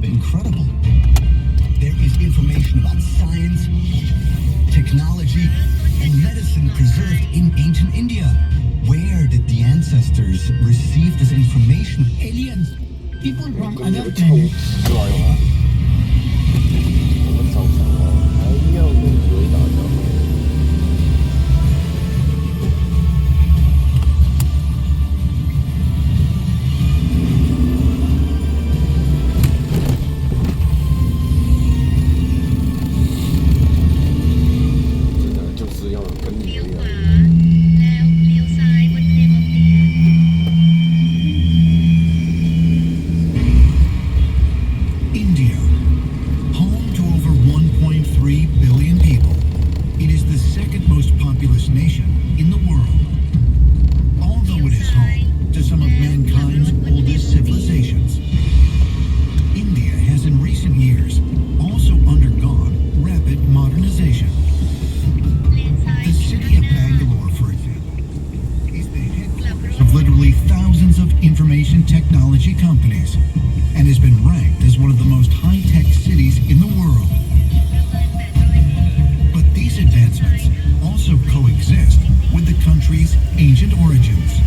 incredible. There is information about science, technology, and medicine preserved in ancient India. Where did the ancestors receive this information? Aliens, people from other planets. 좋아요. 我们早上还要用嘴打交道。 India, home to over 1.3 billion people. It is the second most populous nation in the world. Although it is home to some of mankind's oldest civilizations, India has in recent years also undergone rapid modernization. The city of Bangalore, for example, is the headquarters of literally thousands of information technology companies and has been ranked as one of the most high-tech cities in the world. But these advancements also coexist with the country's ancient origins.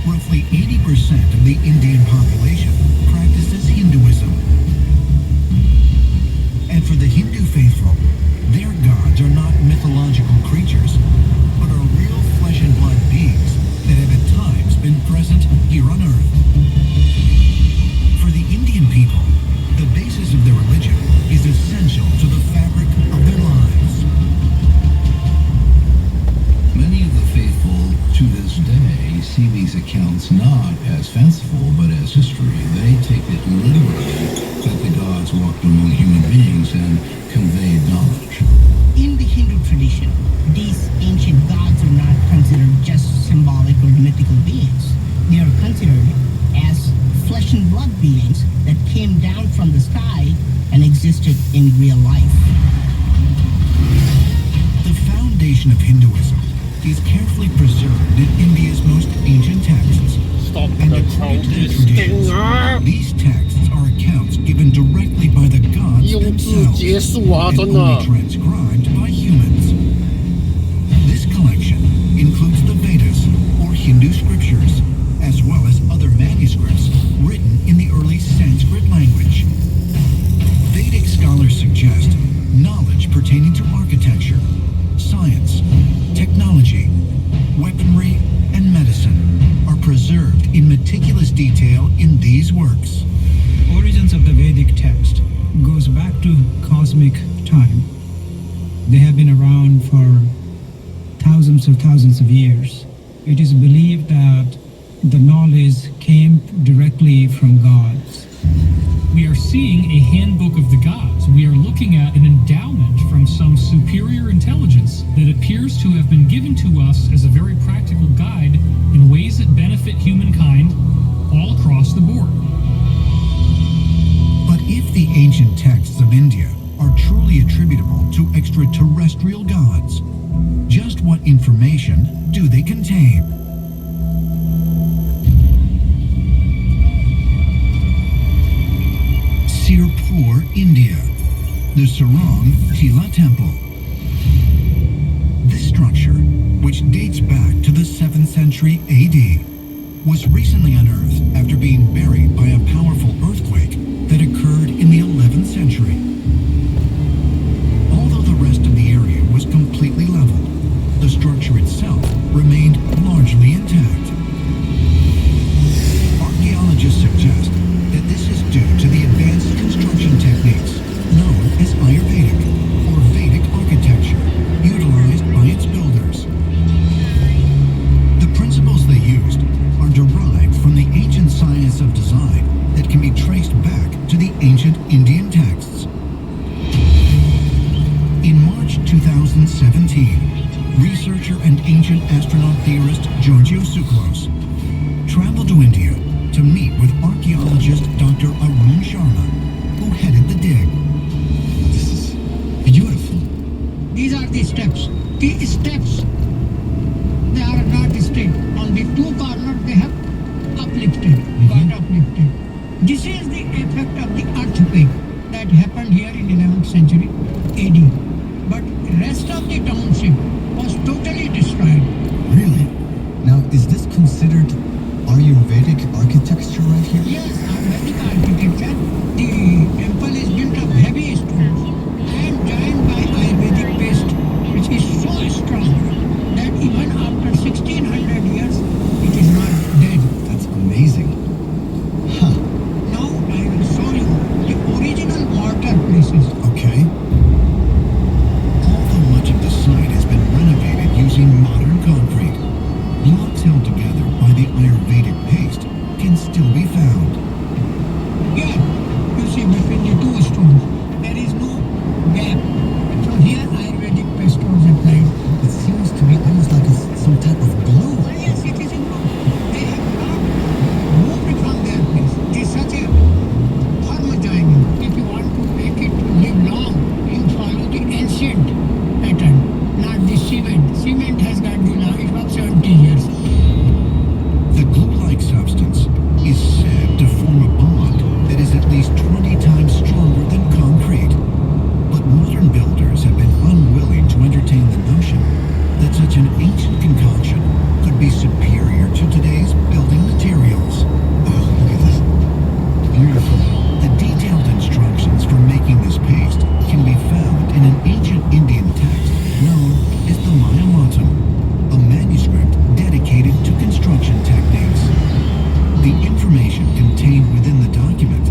Roughly 80% of the Indian population practices Hinduism. And for the Hindu faithful, their gods are not mythological creatures, but are real flesh and blood beings that have at times been present here on Earth. For the Indian people, the basis of their religion is essential to the fabric of their lives. Many of the faithful to this day see these accounts not as fanciful but as history. They take it literally that the gods walked among human beings and conveyed knowledge. In the Hindu tradition, these ancient gods are not considered just symbolic or mythical beings. They are considered as flesh and blood beings that came down from the sky and existed in real life. The foundation of Hinduism is carefully preserved in India's most ancient texts. And according to the traditions, these texts are accounts given directly by the gods themselves and only transcribed by humans. This collection includes the Vedas, or Hindu scriptures, as well as other manuscripts written in the early Sanskrit language. Vedic scholars suggest knowledge pertaining to architecture, science, technology, weaponry, and medicine are preserved in meticulous detail in these works. Origins of the Vedic text goes back to cosmic time. They have been around for thousands of years. It is believed that the knowledge came directly from gods. We are seeing a handbook of the gods. We are looking at an endowment from some superior intelligence that appears to have been given to us as a very practical guide in ways that benefit humankind all across the board. But if the ancient texts of India are truly attributable to extraterrestrial gods, just what information do they contain? Sirpur, India, the Sarang Tila Temple. This structure, which dates back to the 7th century AD, was recently unearthed after being buried by a powerful earthquake that occurred in the 11th century. Although the rest of the area was completely leveled, the structure itself remained largely intact. Archaeologists suggest that this is due to the advanced construction techniques known as Ayurvedic or Vedic architecture utilized by its builders. The principles they used are derived from the ancient science of design that can be traced back to the ancient Indian texts. In March 2017, researcher and ancient astronaut theorist Georgios Tsoukalos traveled to India to meet with archaeologist Dr. Arun Sharma, who headed the dig. This is beautiful. These are the steps. The steps, they are not straight. On the two corners they have uplifted, got uplifted. This is the effect of the earthquake that happened here in 11th century AD. But rest of the township was totally destroyed. Really? Now, is this considered Ayurvedic architecture right here? Yes, Ayurvedic architecture. The temple is built of heavy stones and joined by Ayurvedic paste, which is so strong that even after 1600 years, it is not dead. That's amazing. Huh. Now I will show you the original mortar places. Okay. Although much of the site has been renovated using modern concrete, blocks held together by the Ayurvedic paste can still be found. Here, you see between the two stones, there is no gap. So here Ayurvedic paste was applied. It seems to be almost like some type of glue. Yes, it is in blue. They have not moved from their place. It is such a thermojoining. If you want to make it live long, you follow the ancient pattern, not the cement. Cement has got the life of 70 years. The glue-like substance is said to form a bond that is at least 20 times stronger than concrete. But modern builders have been unwilling to entertain the notion that such an ancient concoction could be superior to today's building materials. Oh, look at this. Beautiful. The detailed instructions for making this paste can be found in an ancient Indian text known as the Mayamatam, a manuscript dedicated to construction techniques. The information contained within the document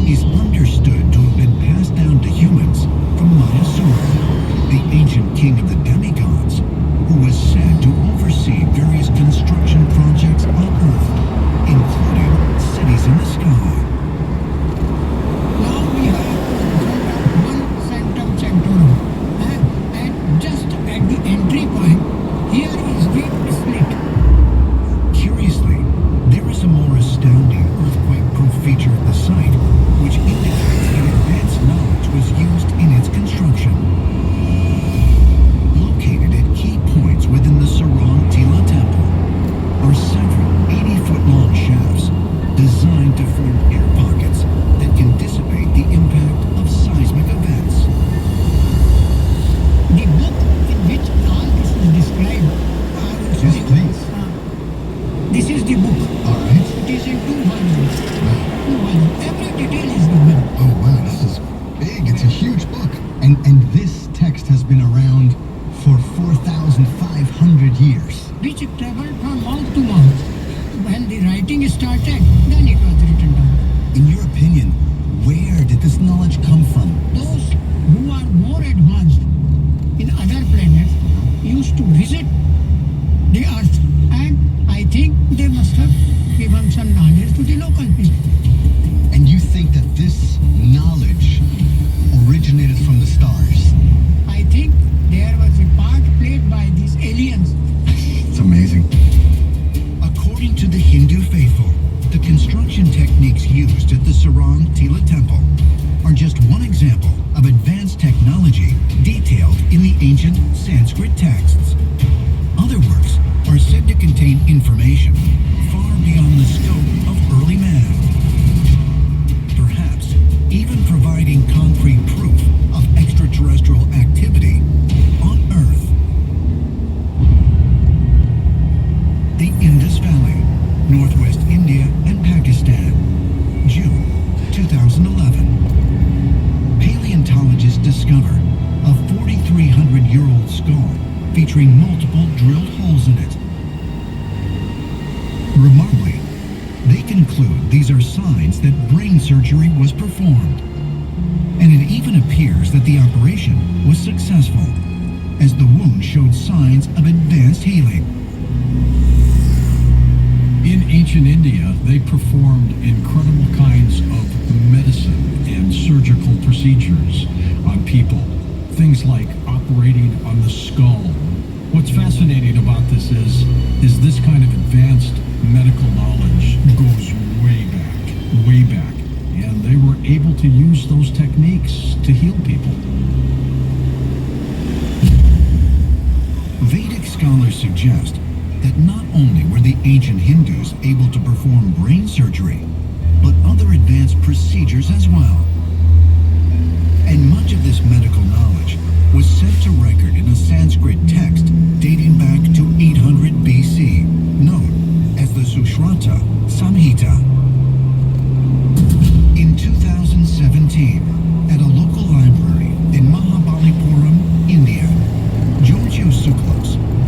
is understood to have been passed down to humans from Mayasura, the ancient king of the demigods, who was said to oversee various construction projects on Earth, including cities in the sky. Now we have one Sanctum Sanctorum. And just at the entry point, here is the split. Curiously, there is a more astounding earthquake-proof feature at the site, which indicates that advanced knowledge was used in its construction. Located at key points within the Sarang Tila Temple are several 80-foot-long shafts designed to form air pockets that can dissipate the impact of seismic events. The book in which all this is described, I will show Yes, you. please. This is the book. All right. It is in 2 volumes. 2 volumes. Every detail is given. Oh, wow, this is big. It's a huge book. And this text has been around for 4,500 years. Which traveled from mouth to mouth. When the writing started, then it was written down. In your opinion, where did this knowledge come from? Those who are more advanced in other planets used to visit the Earth, and I think they must have given some knowledge to the local people. And you think that this knowledge originated from the stars? I think there was a part played by these aliens. It's amazing. According to the Hindu faithful, the construction techniques used at the Sarang Tila Temple are just one example of advanced technology detailed in the ancient Sanskrit texts. Other works are said to contain information far beyond the scope of early man. Perhaps even providing concrete proof of extraterrestrial activity on Earth. The Indus Valley, Northwest India and Pakistan, June 2011. Paleontologists discover a 4,300-year-old skull featuring multiple drilled holes in it. Remarkably, they conclude these are signs that brain surgery was performed. And it even appears that the operation was successful, as the wound showed signs of advanced healing. In ancient India, they performed incredible kinds of medicine and surgical procedures on people. Things like operating on the skull. What's fascinating about this is this kind of advanced medical knowledge goes way back. And they were able to use those techniques to heal people. Vedic scholars suggest that not only were the ancient Hindus able to perform brain surgery, but other advanced procedures as well. And much of this medical knowledge was set to record in a Sanskrit text dating back to 800 BC, known as the Sushruta Samhita.